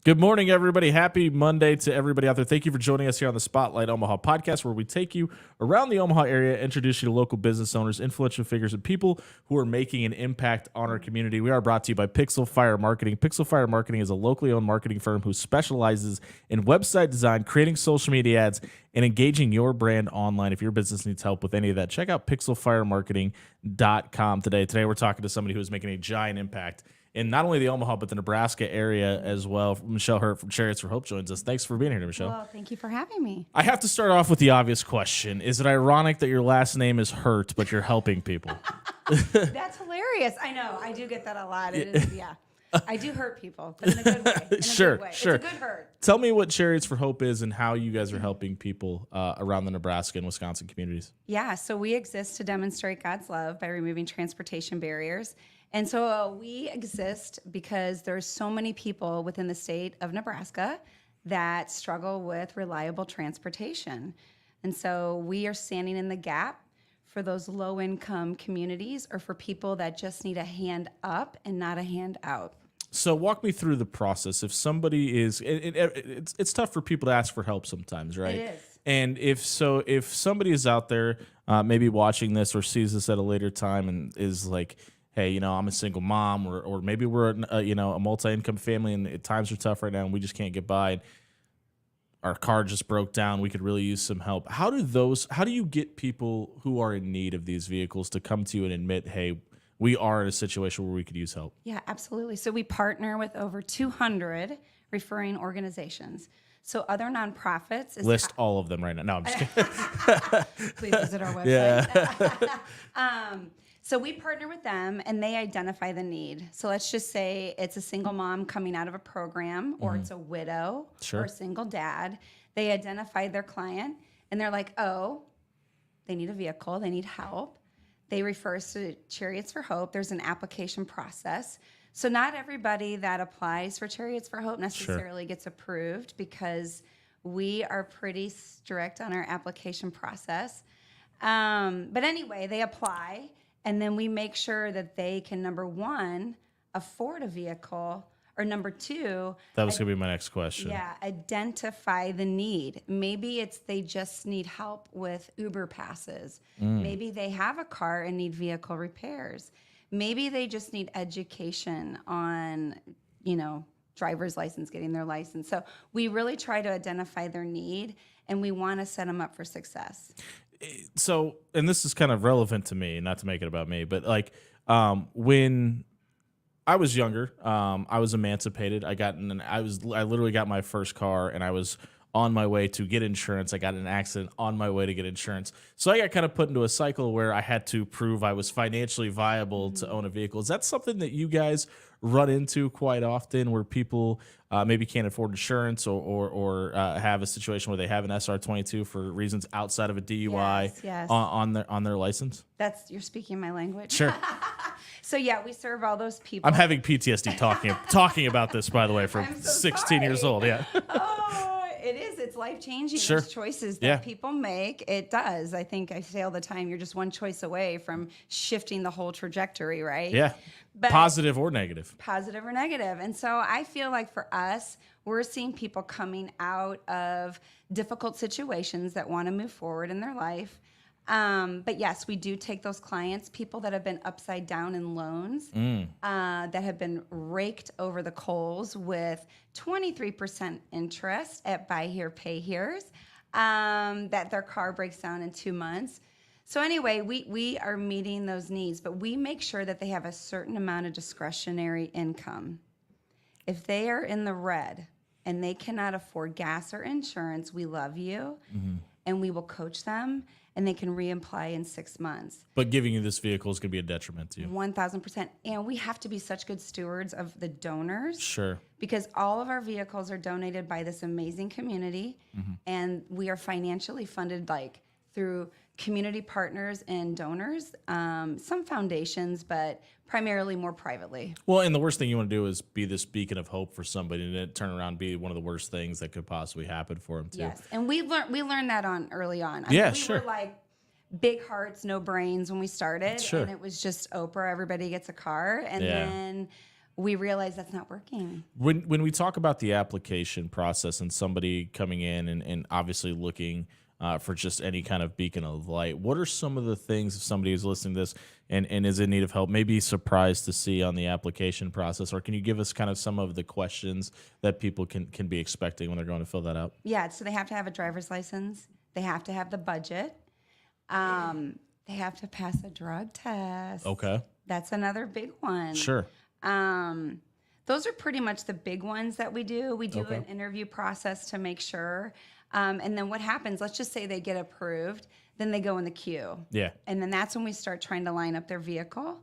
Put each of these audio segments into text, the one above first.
Good morning, everybody. Happy Monday to everybody out there. Thank you for joining us here on the Spotlight Omaha podcast, where we take you around the Omaha area, introduce you to local business owners, influential figures, and people who are making an impact on our community. We are brought to you by Pixel Fire Marketing. Pixel Fire Marketing is a locally owned marketing firm who specializes in website design, creating social media ads, and engaging your brand online. If your business needs help with any of that, check out pixelfiremarketing.com today. Today, we're talking to somebody who is making a giant impact in not only the Omaha, but the Nebraska area as well. Michelle Hurt from Chariots for Hope joins us. Thanks for being here, Michelle. Well, thank you for having me. I have to start off with the obvious question. Is it ironic that your last name is Hurt, but you're helping people? That's hilarious. I know. I do get that a lot. It is, yeah. I do hurt people, but in a good way. Sure. It's a good hurt. Tell me what Chariots for Hope is and how you guys are helping people around the Nebraska and Wisconsin communities. Yeah, so we exist to demonstrate God's love by removing transportation barriers. And so we exist because there's so many people within the state of Nebraska that struggle with reliable transportation. And so we are standing in the gap for those low-income communities or for people that just need a hand up and not a hand out. So walk me through the process. If somebody is, it's tough for people to ask for help sometimes, right? It is. And if somebody is out there maybe watching this or sees this at a later time and is like, hey, I'm a single mom, or maybe we're a multi-income family and times are tough right now and we just can't get by. Our car just broke down. We could really use some help. How do you get people who are in need of these vehicles to come to you and admit, hey, we are in a situation where we could use help? Yeah, absolutely. So we partner with over 200 referring organizations. So other nonprofits. List all of them right now. No, I'm just kidding. Please visit our website. Yeah. So we partner with them, and they identify the need. So let's just say it's a single mom coming out of a program, or it's a widow, Sure. or a single dad. They identify their client, and they're like, oh, they need a vehicle, they need help. They refer us to Chariots for Hope. There's an application process. So not everybody that applies for Chariots for Hope necessarily gets approved because we are pretty strict on our application process. But anyway, they apply. And then we make sure that they can, number one, afford a vehicle, or number two, that was going to be my next question. Yeah, identify the need. Maybe it's they just need help with Uber passes. Maybe they have a car and need vehicle repairs. Maybe they just need education on, driver's license, getting their license. So we really try to identify their need, and we want to set them up for success. So, and this is kind of relevant to me, not to make it about me, but when I was younger, I was emancipated. I literally got my first car, and I was on my way to get insurance. I got in an accident on my way to get insurance. So I got kind of put into a cycle where I had to prove I was financially viable to own a vehicle. Is that something that you guys run into quite often, where people maybe can't afford insurance or have a situation where they have an SR22 for reasons outside of a DUI Yes. on their license? You're speaking my language. Sure. So yeah, we serve all those people. I'm having PTSD talking about this, by the way, from I'm so 16 years sorry. old. Yeah. Oh, it is. It's life-changing. Sure. Those choices that people make, it does. I think I say all the time, you're just one choice away from shifting the whole trajectory, right? Yeah. But Positive or negative. Positive or negative. And so I feel like for us, we're seeing people coming out of difficult situations that want to move forward in their life. But yes, we do take those clients, people that have been upside down in loans, that have been raked over the coals with 23% interest at buy here, pay here's, that their car breaks down in 2 months. So anyway, we are meeting those needs, but we make sure that they have a certain amount of discretionary income. If they are in the red and they cannot afford gas or insurance, we love you, and we will coach them, and they can reapply in 6 months. But giving you this vehicle is going to be a detriment to you. 1,000%. And we have to be such good stewards of the donors. Sure. Because all of our vehicles are donated by this amazing community, and we are financially funded through community partners and donors, some foundations, but primarily more privately. Well, and the worst thing you want to do is be this beacon of hope for somebody and then turn around and be one of the worst things that could possibly happen for them too. Yes, and we learned that early on. We were like big hearts, no brains when we started, and it was just Oprah, everybody gets a car, and then we realize that's not working. When we talk about the application process and somebody coming in and obviously looking for just any kind of beacon of light, what are some of the things, if somebody is listening to this and is in need of help, maybe surprised to see on the application process? Or can you give us kind of some of the questions that people can be expecting when they're going to fill that out? Yeah, so they have to have a driver's license. They have to have the budget. They have to pass a drug test. Okay. That's another big one. Sure. Those are pretty much the big ones that we do. We do Okay. an interview process to make sure. And then what happens, let's just say they get approved, then they go in the queue. Yeah. And then that's when we start trying to line up their vehicle.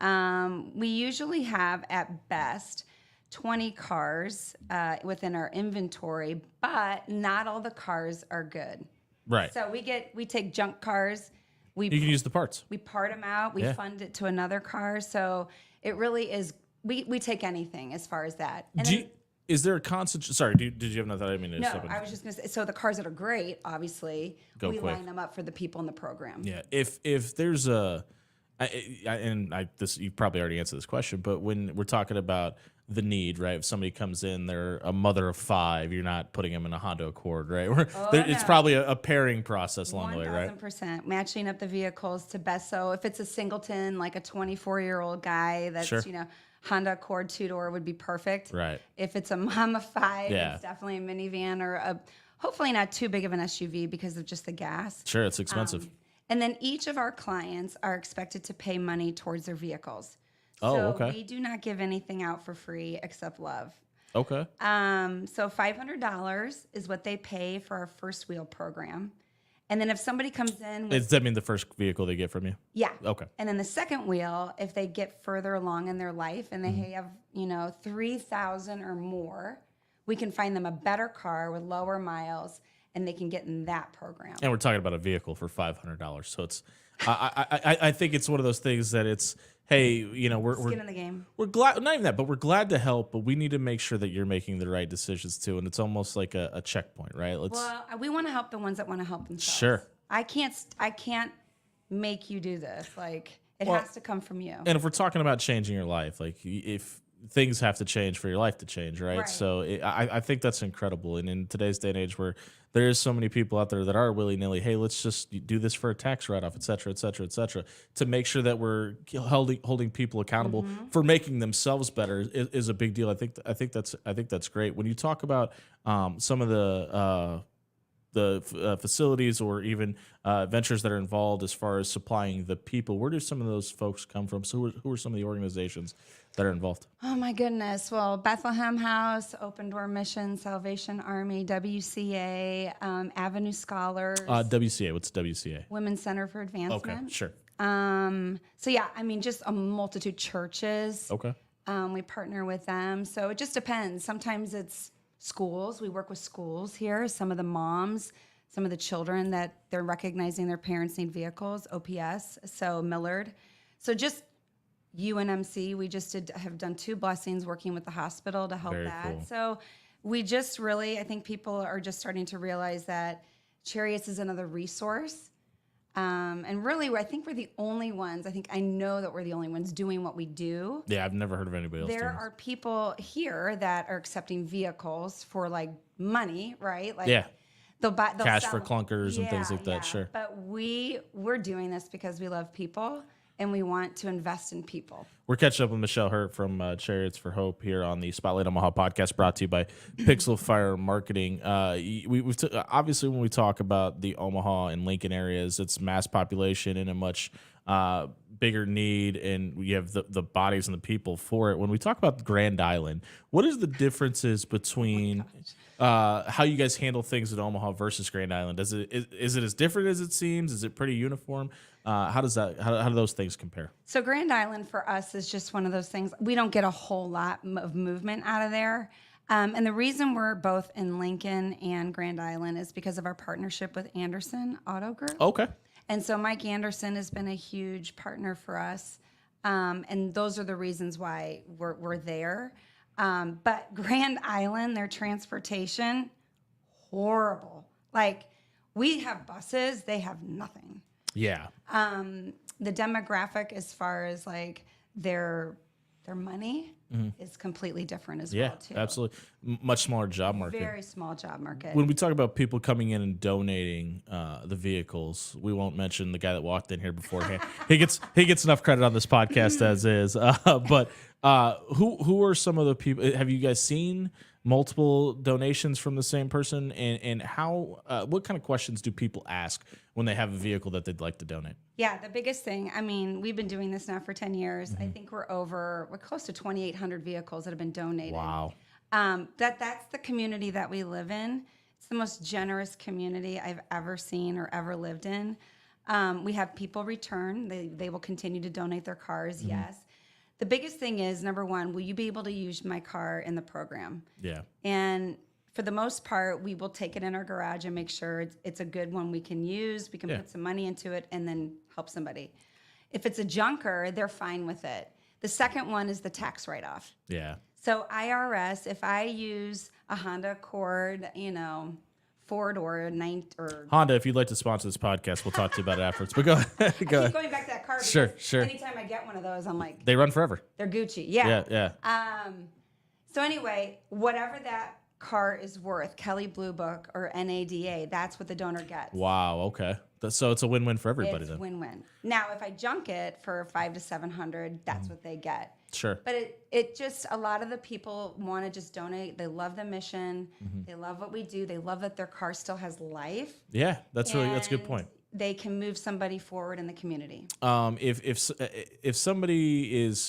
We usually have at best 20 cars within our inventory, but not all the cars are good. Right. So we take junk cars. You can use the parts. We part them out. We Yeah. fund it to another car. So it really is. We take anything as far as that. And then, Is there a constant? Sorry, did you have another? I didn't mean to no, step in. I was just going to say. So the cars that are great, obviously, Go we quick. line them up for the people in the program. Yeah, if there's a, you probably already answered this question, but when we're talking about the need, right? If somebody comes in, they're a mother of 5, you're not putting them in a Honda Accord, right? It's no. probably a pairing process along the way, right? 1000% matching up the vehicles to best. So if it's a singleton, like a 24-year-old guy, that's Sure. Honda Accord 2-door would be perfect. Right. If it's a mom of 5, Yeah. it's definitely a minivan or hopefully not too big of an SUV because of just the gas. Sure, it's expensive. And then each of our clients are expected to pay money towards their vehicles. Oh, So okay. we do not give anything out for free except love. Okay. So $500 is what they pay for our first wheel program. And then if somebody comes in with, Does that mean the first vehicle they get from you? yeah. Okay. And then the second wheel, if they get further along in their life and they have, 3,000 or more, we can find them a better car with lower miles and they can get in that program. And we're talking about a vehicle for $500, so it's. I think it's one of those things that it's. Hey, we're Skin in the game. We're glad, not even that, but we're glad to help. But we need to make sure that you're making the right decisions too, and it's almost like a checkpoint, right? Well, we want to help the ones that want to help themselves. Sure. I can't make you do this. Like it Well, has to come from you. And if we're talking about changing your life, like if things have to change for your life to change, right? Right. So I think that's incredible. And in today's day and age where there is so many people out there that are willy-nilly, hey, let's just do this for a tax write-off, et cetera, et cetera, et cetera, to make sure that we're holding people accountable for making themselves better is a big deal. I think that's great. When you talk about some of the facilities or even ventures that are involved as far as supplying the people, where do some of those folks come from? So who are some of the organizations that are involved? Oh my goodness. Well, Bethlehem House, Open Door Mission, Salvation Army, WCA, Avenue Scholars, WCA. What's WCA? Women's Center for Advancement. Okay, sure. So yeah, just a multitude churches. Okay. We partner with them. So it just depends. Sometimes it's schools. We work with schools here. Some of the moms, some of the children that they're recognizing their parents need vehicles, OPS. So Millard. So just UNMC, we just have done 2 blessings working with the hospital to help Very that. cool. So we just really, I think people are just starting to realize that Chariots is another resource. And really, I think we're the only ones. I know that we're the only ones doing what we do. Yeah, I've never heard of anybody else There doing are people here that are accepting vehicles for like money, right? Like Yeah. they'll Cash sell for them. clunkers and things like that, sure. But we're doing this because we love people and we want to invest in people. We're catching up with Michelle Hurt from Chariots for Hope here on the Spotlight Omaha podcast, brought to you by Pixel Fire Marketing. Obviously, when we talk about the Omaha and Lincoln areas, it's mass population and a much bigger need, and we have the bodies and the people for it. When we talk about Grand Island, what is the differences between how you guys handle things at Omaha versus Grand Island? Is it as different as it seems? Is it pretty uniform? How do those things compare? So Grand Island for us is just one of those things. We don't get a whole lot of movement out of there. And the reason we're both in Lincoln and Grand Island is because of our partnership with Anderson Auto Group. Okay. And so Mike Anderson has been a huge partner for us. And those are the reasons why we're there. But Grand Island, their transportation, horrible. Like, we have buses, they have nothing. Yeah. The demographic as far as like their money is completely different as Yeah, well too. absolutely. Much smaller job market. Very small job market. When we talk about people coming in and donating the vehicles, we won't mention the guy that walked in here beforehand. he gets enough credit on this podcast as is. But who are some of the people? Have you guys seen multiple donations from the same person? And how? What kind of questions do people ask when they have a vehicle that they'd like to donate? Yeah, the biggest thing, I mean, we've been doing this now for 10 years. I think we're close to 2,800 vehicles that have been donated. Wow. That's the community that we live in. It's the most generous community I've ever seen or ever lived in. We have people return. They will continue to donate their cars, yes. The biggest thing is, number one, will you be able to use my car in the program? Yeah. And for the most part, we will take it in our garage and make sure it's a good one we can use. We can put some money into it and then help somebody. If it's a junker, they're fine with it. The second one is the tax write-off. Yeah. So IRS, if I use a Honda Accord, Ford or Honda, if you'd like to sponsor this podcast, we'll talk to you about it afterwards. But go ahead. I keep going back to that car because Sure. anytime I get one of those, I'm like, They run forever. they're Gucci. Yeah. Yeah. So anyway, whatever that car is worth, Kelly Blue Book or NADA, that's what the donor gets. Wow. Okay. So it's a win-win for everybody It's then. win-win. Now, if I junk it for $500 to $700, that's what they get. Sure. But it just, a lot of the people want to just donate. They love the mission. They love what we do. They love that their car still has life. Yeah, that's a good And point. They can move somebody forward in the community. If somebody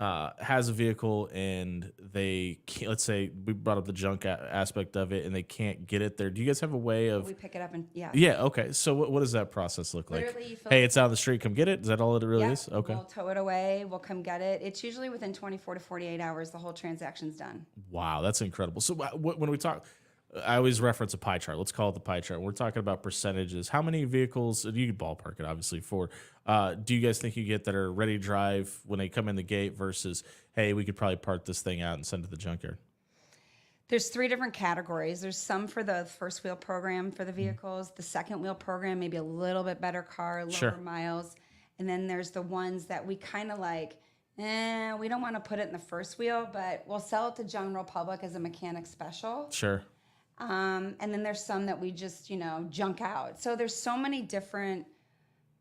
has a vehicle and they can't, let's say we brought up the junk aspect of it and they can't get it there, do you guys have a way of? We pick it up and Yeah. Okay. So what does that process look like? Literally, you fill Hey, it's out on the street. Come get it. Is that all it really Yep, is? Okay. We'll tow it away. We'll come get it. It's usually within 24 to 48 hours. The whole transaction's done. Wow, that's incredible. So when we talk, I always reference a pie chart. Let's call it the pie chart. We're talking about percentages. How many vehicles, you can ballpark it obviously, do you guys think you get that are ready to drive when they come in the gate versus, hey, we could probably park this thing out and send it to the junkyard? There's 3 different categories. There's some for the first wheel program for the vehicles. The second wheel program, maybe a little bit better car, lower miles. And then there's the ones that we kind of like, we don't want to put it in the first wheel, but we'll sell it to general public as a mechanic special. Sure. And then there's some that we just, junk out. So there's so many different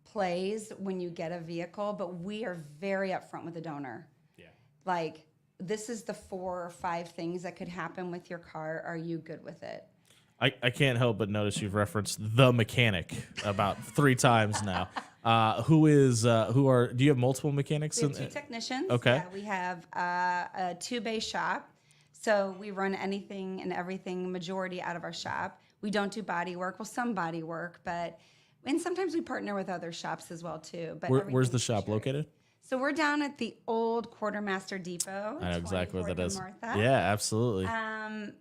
plays when you get a vehicle, but we are very upfront with the donor. Yeah. Like, this is the 4 or 5 things that could happen with your car. Are you good with it? I can't help but notice you've referenced the mechanic about 3 times now. Do you have multiple mechanics? We have 2 technicians. Okay. Yeah, we have a 2-bay shop. So we run anything and everything, majority out of our shop. We don't do body work. Well, some body work, and sometimes we partner with other shops as well too. But Where's the shop located? So we're down at the old Quartermaster Depot. I know exactly what that 24th is. and Martha. Yeah, absolutely.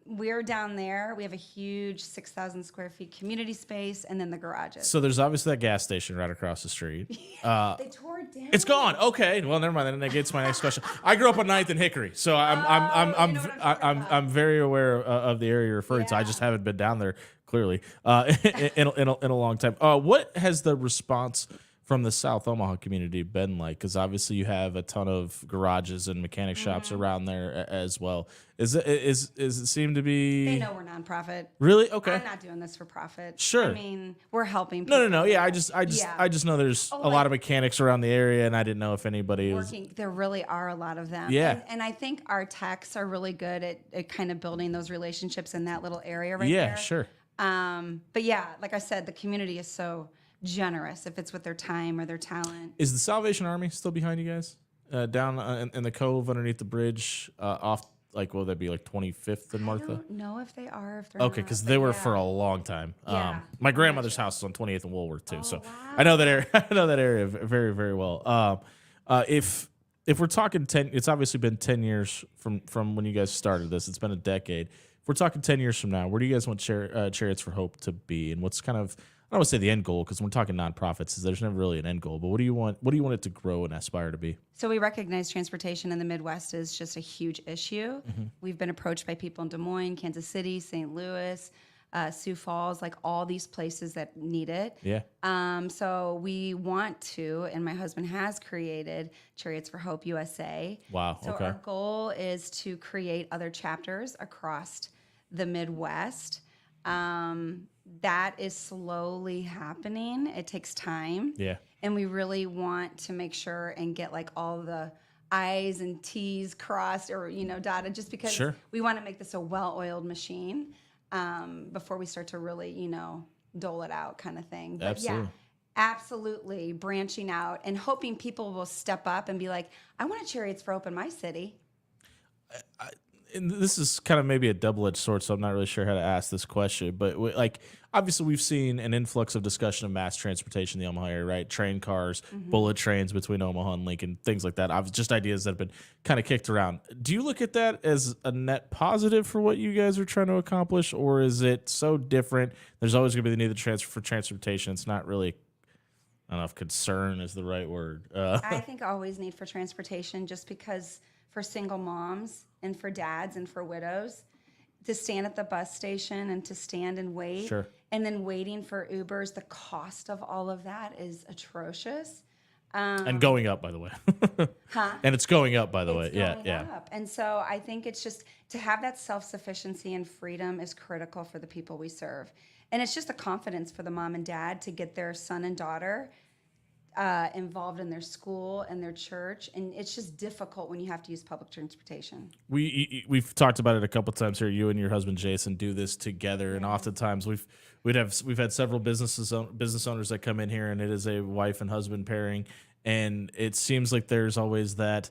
We're down there. We have a huge 6,000 square feet community space, and then the garages. So there's obviously that gas station right across the street. They tore it down. It's gone. Okay. Well, never mind. That negates my next question. I grew up on 9th and Hickory, so I'm very aware of the area you're referring to. I just haven't been down there clearly in a long time. What has the response from the South Omaha community been like? Because obviously you have a ton of garages and mechanic shops around there as well. Is it seem to be? They know we're nonprofit. Really? Okay. I'm not doing this for profit. Sure. I mean, we're helping people. No. Yeah, I just know there's a lot of mechanics around the area, and I didn't know if anybody was working. There really are a lot of them. Yeah. And I think our techs are really good at kind of building those relationships in that little area right there. Yeah, sure. But yeah, like I said, the community is so generous if it's with their time or their talent. Is the Salvation Army still behind you guys? Down in the cove underneath the bridge off, like, will that be like 25th and Martha? I don't know if they are. If they're Okay, because they were for a long time. My grandmother's house is on 28th and Woolworth too, so I know that area. I know that area very, very well. If we're talking 10, it's obviously been 10 years from when you guys started this. It's been a decade. If we're talking 10 years from now, where do you guys want Chariots for Hope to be, and what's kind of, I don't want to say the end goal, because when we're talking nonprofits, there's never really an end goal. But what do you want it to grow and aspire to be? So we recognize transportation in the Midwest is just a huge issue. We've been approached by people in Des Moines, Kansas City, St. Louis, Sioux Falls, like all these places that need it. Yeah. So we want to, and my husband has created Chariots for Hope USA. Wow. So Okay. our goal is to create other chapters across the Midwest. That is slowly happening. It takes time. Yeah. And we really want to make sure and get like all the I's and T's crossed or, dotted, just because Sure. we want to make this a well-oiled machine before we start to really, dole it out kind of thing. But Absolutely. yeah, absolutely branching out and hoping people will step up and be like, I want a Chariots for Hope in my city. And this is kind of maybe a double-edged sword, so I'm not really sure how to ask this question. But like, obviously, we've seen an influx of discussion of mass transportation in the Omaha area, right? Train cars, bullet trains between Omaha and Lincoln, things like that. Just ideas that have been kind of kicked around. Do you look at that as a net positive for what you guys are trying to accomplish, or is it so different? There's always going to be the need to transfer for transportation. It's not really, I don't know if concern is the right word. I think always need for transportation, just because for single moms and for dads and for widows to stand at the bus station and to stand and wait. Sure. And then waiting for Ubers, the cost of all of that is atrocious. And going up, by the way. Huh? And it's going up, by the way. It's Yeah, going yeah. up. And so I think it's just to have that self-sufficiency and freedom is critical for the people we serve. And it's just a confidence for the mom and dad to get their son and daughter involved in their school and their church, and it's just difficult when you have to use public transportation. We've talked about it a couple times here. You and your husband Jason do this together, and oftentimes we've had several business owners that come in here, and it is a wife and husband pairing, and it seems like there's always that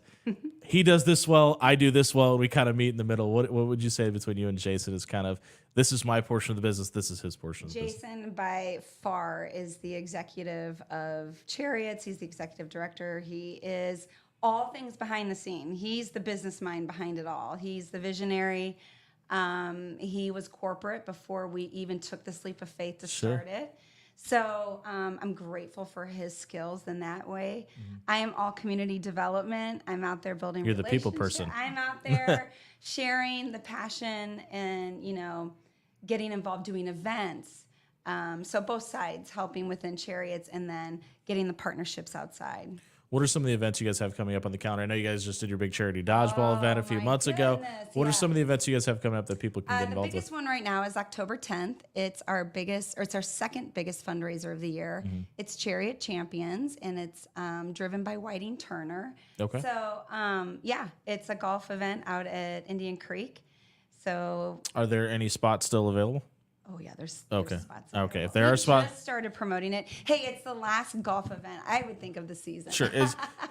he does this well, I do this well, and we kind of meet in the middle. What would you say between you and Jason is kind of, this is my portion of the business, this is his portion of the business? Jason, by far, is the executive of Chariots. He's the executive director. He is all things behind the scene. He's the business mind behind it all. He's the visionary. He was corporate before we even took this leap of faith to start it. So I'm grateful for his skills in that way. I am all community development. I'm out there building You're the people relationships. person. I'm out there sharing the passion and, getting involved doing events. So both sides, helping within Chariots and then getting the partnerships outside. What are some of the events you guys have coming up on the calendar? I know you guys just did your big charity dodgeball event a few months ago. What are some of the events you guys have coming up that people can get The involved biggest with? one right now is October 10th. It's our second biggest fundraiser of the year. It's Chariot Champions, and it's driven by Whiting Turner. Okay. So, it's a golf event out at Indian Creek. So, Are there any spots still available? oh yeah, there's Okay. spots. Okay, available. if there are spots- just started promoting it. Hey, it's the last golf event I would think of the season. Sure.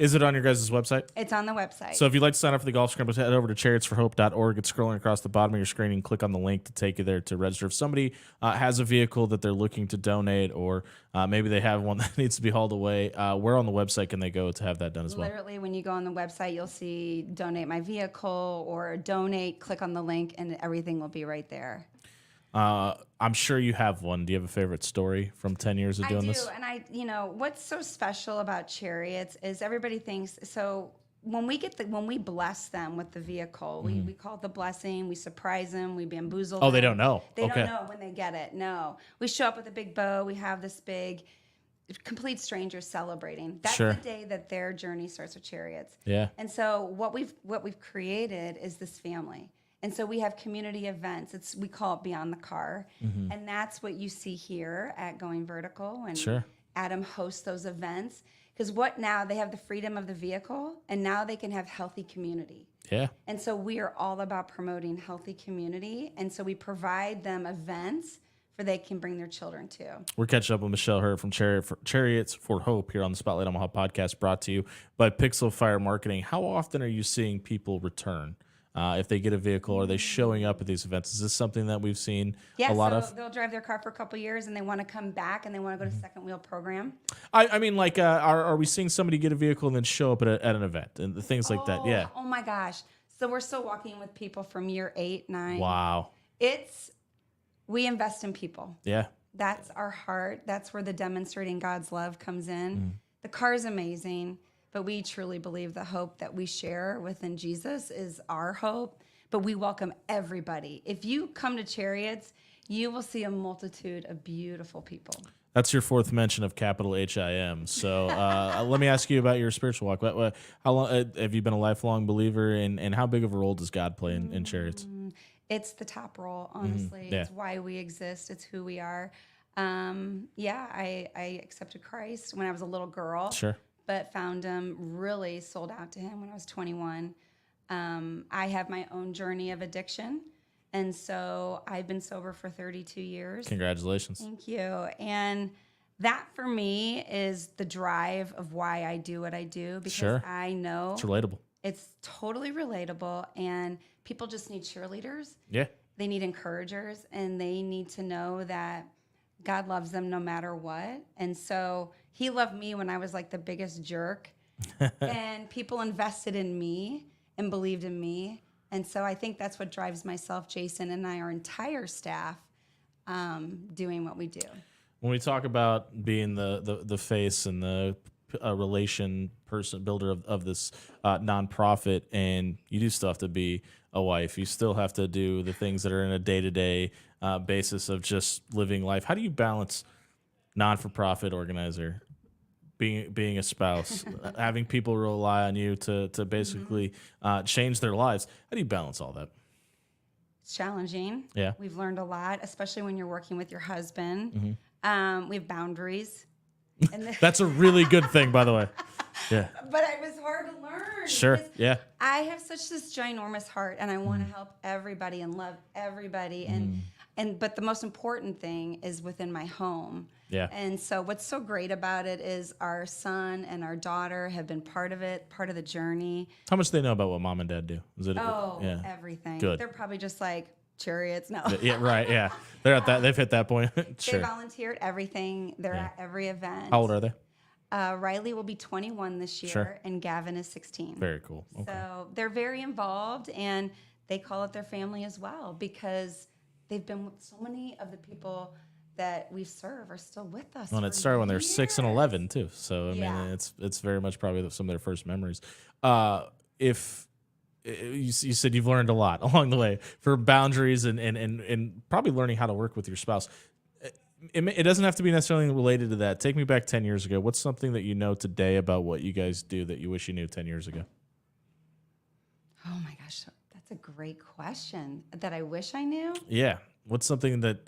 Is it on your guys' website? It's on the website. So if you'd like to sign up for the golf scramble, head over to chariotsforhope.org. It's scrolling across the bottom of your screen, and click on the link to take you there to register. If somebody has a vehicle that they're looking to donate, or maybe they have one that needs to be hauled away, where on the website can they go to have that done as well? Literally, when you go on the website, you'll see donate my vehicle or donate, click on the link, and everything will be right there. I'm sure you have one. Do you have a favorite story from 10 years of doing this? And what's so special about Chariots is everybody thinks, so when we bless them with the vehicle, we call it the blessing, we surprise them, we bamboozle them. Oh, they don't know. They Okay. don't know when they get it. No. We show up with a big bow, we have this big complete strangers celebrating. That's Sure. the day that their journey starts with Chariots. Yeah. And so what we've created is this family. And so we have community events. We call it Beyond the Car. And that's what you see here at Going Vertical. And Sure. Adam hosts those events. Because what now? They have the freedom of the vehicle, and now they can have healthy community. Yeah. And so we are all about promoting healthy community. And so we provide them events for they can bring their children to. We're catching up with Michelle Hurt from Chariots for Hope here on the Spotlight Omaha podcast, brought to you by Pixel Fire Marketing. How often are you seeing people return? If they get a vehicle, are they showing up at these events? Is this something that we've seen a lot of? They'll drive their car for a couple of years and they want to come back and they want to go to second wheel program. I mean, like, are we seeing somebody get a vehicle and then show up at an event and things like that? Yeah. Oh my gosh. So we're still walking with people from year 8, 9. Wow. We invest in people. Yeah. That's our heart. That's where the demonstrating God's love comes in. The car is amazing, but we truly believe the hope that we share within Jesus is our hope. But we welcome everybody. If you come to Chariots, you will see a multitude of beautiful people. That's your fourth mention of capital HIM. So let me ask you about your spiritual walk. How long have you been a lifelong believer, and how big of a role does God play in Chariots? It's the top role, honestly. Yeah. It's why we exist. It's who we are. I accepted Christ when I was a little girl. Sure. But found him, really sold out to him when I was 21. I have my own journey of addiction. And so I've been sober for 32 years. Congratulations. Thank you. And that for me is the drive of why I do what I do, because Sure. I know It's relatable. it's totally relatable, and people just need cheerleaders. Yeah. They need encouragers, and they need to know that God loves them no matter what. And so he loved me when I was like the biggest jerk, and people invested in me and believed in me. And so I think that's what drives myself, Jason, and our entire staff doing what we do. When we talk about being the face and the relation person builder of this nonprofit, and you do still have to be a wife, you still have to do the things that are in a day-to-day basis of just living life. How do you balance non-for-profit organizer, being a spouse, having people rely on you to basically change their lives? How do you balance all that? It's challenging. Yeah. We've learned a lot, especially when you're working with your husband. We have boundaries. And That's a really good thing, by the way. Yeah. but it was hard to learn. Sure. because Yeah. I have such this ginormous heart, and I want to help everybody and love everybody. But the most important thing is within my home. Yeah. And so what's so great about it is our son and our daughter have been part of it, part of the journey. How much do they know about what mom and dad do? Is it? Yeah. Everything. Good. They're probably just like Chariots. No. Yeah. Right. Yeah. They're at that. They've hit that point. They Sure. volunteer at everything. They're at every event. How old are they? Riley will be 21 this year, Sure. and Gavin is 16. Very cool. Okay. So they're very involved, and they call it their family as well, because they've been with so many of the people that we serve are still with us. Well, it for started when they were 6 and years. 11 too. So I Yeah. mean, it's very much probably some of their first memories. If you said you've learned a lot along the way for boundaries and probably learning how to work with your spouse. It doesn't have to be necessarily related to that. Take me back 10 years ago. What's something that you know today about what you guys do that you wish you knew 10 years ago? Oh my gosh, that's a great question that I wish I knew. Yeah. What's something that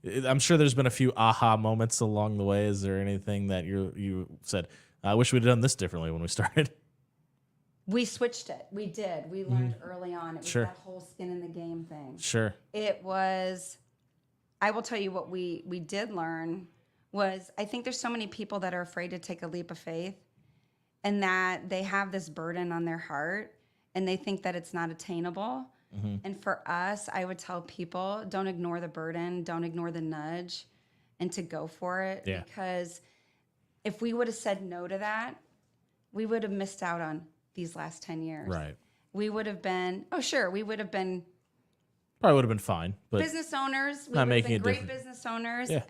I'm sure there's been a few aha moments along the way. Is there anything that you said, I wish we'd done this differently when we started? We switched it. We did. We learned early on. It was Sure. that whole skin in the game thing. Sure. It was, I will tell you what we did learn was, I think there's so many people that are afraid to take a leap of faith, and that they have this burden on their heart and they think that it's not attainable. And for us, I would tell people, don't ignore the burden, don't ignore the nudge, and to go for it. Yeah. Because if we would have said no to that, we would have missed out on these last 10 years. Right. We would have been, we would have been Probably would have been fine, but business owners. We not would have making been a great difference. business owners. Yeah.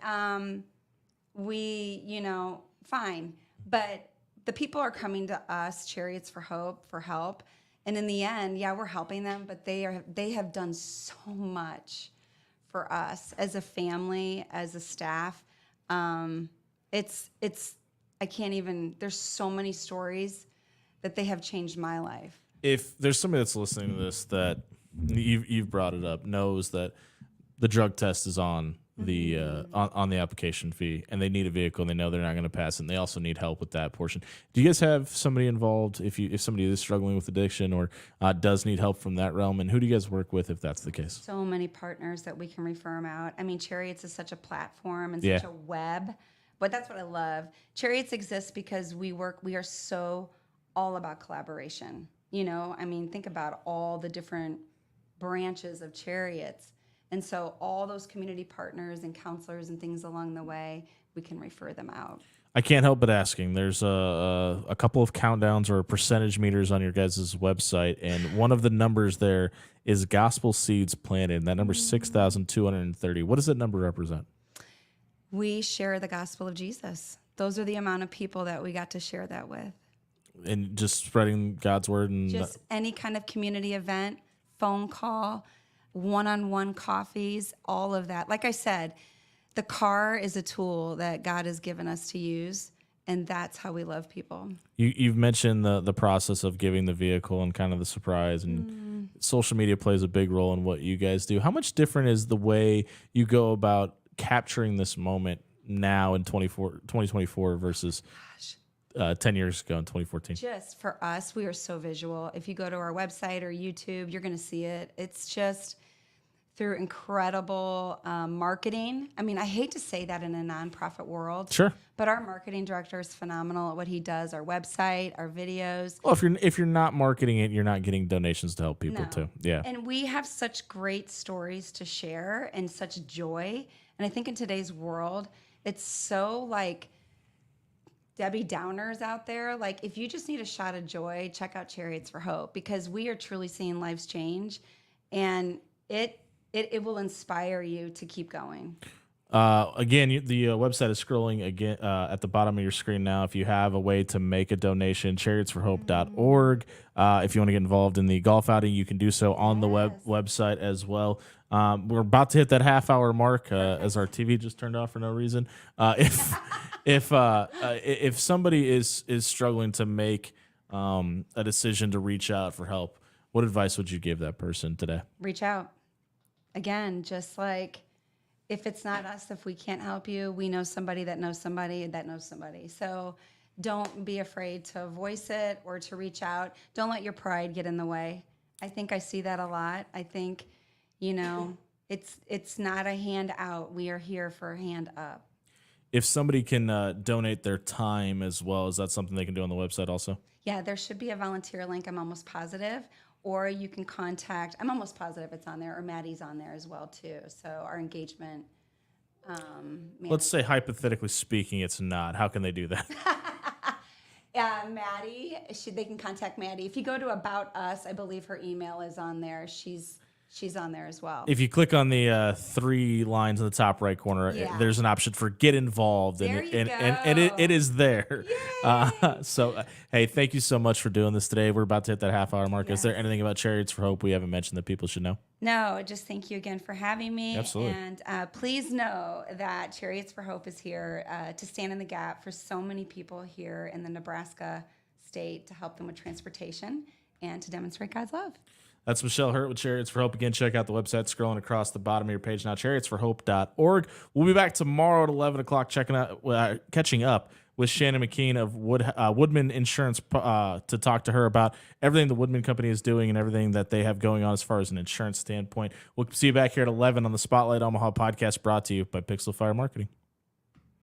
Fine. But the people are coming to us, Chariots for Hope, for help. And in the end, we're helping them, but they have done so much for us as a family, as a staff. It's I can't even, there's so many stories that they have changed my life. if there's somebody that's listening to this that you've brought it up, knows that the drug test is on the on the application fee, and they need a vehicle, and they know they're not going to pass it, and they also need help with that portion. Do you guys have somebody involved if somebody is struggling with addiction or does need help from that realm, and who do you guys work with if that's the case? So many partners that we can refer them out. I mean, Chariots is such a platform and Yeah. such a web, but that's what I love. Chariots exists because we are so all about collaboration. You know, I mean, think about all the different branches of Chariots. And so all those community partners and counselors and things along the way, we can refer them out. I can't help but asking. There's a couple of countdowns or percentage meters on your guys' website, and one of the numbers there is gospel seeds planted, and that number is 6,230. What does that number represent? We share the gospel of Jesus. Those are the amount of people that we got to share that with. And just spreading God's word and Just any kind of community event, phone call, one-on-one coffees, all of that. Like I said, the car is a tool that God has given us to use, and that's how we love people. You've mentioned the process of giving the vehicle and kind of the surprise, and social media plays a big role in what you guys do. How much different is the way you go about capturing this moment now in 2024 versus 10 years ago in 2014? Just for us, we are so visual. If you go to our website or YouTube, you're going to see it. It's just through incredible marketing. I mean, I hate to say that in a nonprofit world. Sure. But our marketing director is phenomenal at what he does, our website, our videos. Well, if you're not marketing it, you're not getting donations to help people No. too. Yeah. And we have such great stories to share and such joy. And I think in today's world, it's so like Debbie Downers out there. Like, if you just need a shot of joy, check out Chariots for Hope, because we are truly seeing lives change, and it will inspire you to keep going. Again, the website is scrolling again at the bottom of your screen now. If you have a way to make a donation, chariotsforhope.org. If you want to get involved in the golf outing, you can do so on the website as well. We're about to hit that half-hour mark as our TV just turned off for no reason. If somebody is struggling to make a decision to reach out for help, what advice would you give that person today? Reach out. Again, just like, if it's not us, if we can't help you, we know somebody that knows somebody that knows somebody. So don't be afraid to voice it or to reach out. Don't let your pride get in the way. I think I see that a lot. I think, it's not a hand out. We are here for a hand up. If somebody can donate their time as well, is that something they can do on the website also? Yeah, there should be a volunteer link, I'm almost positive. Or you can contact, I'm almost positive it's on there, or Maddie's on there as well too. So our engagement. Let's say hypothetically speaking, it's not. How can they do that? Maddie, they can contact Maddie. If you go to About Us, I believe her email is on there. She's on there as well. If you click on the 3 lines in the top right corner, there's an option for get involved, There you go. and it is there. So, hey, thank you so much for doing this today. We're about to hit that half-hour mark. Is there anything about Chariots for Hope we haven't mentioned that people should know? No, just thank you again for having me. Absolutely. And please know that Chariots for Hope is here to stand in the gap for so many people here in the Nebraska state, to help them with transportation and to demonstrate God's love. That's Michelle Hurt with Chariots for Hope. Again, check out the website scrolling across the bottom of your page now, chariotsforhope.org. We'll be back tomorrow at 11 o'clock catching up with Shannon McKean of Woodman Insurance to talk to her about everything the Woodman Company is doing and everything that they have going on as far as an insurance standpoint. We'll see you back here at 11 on the Spotlight Omaha podcast, brought to you by Pixel Fire Marketing.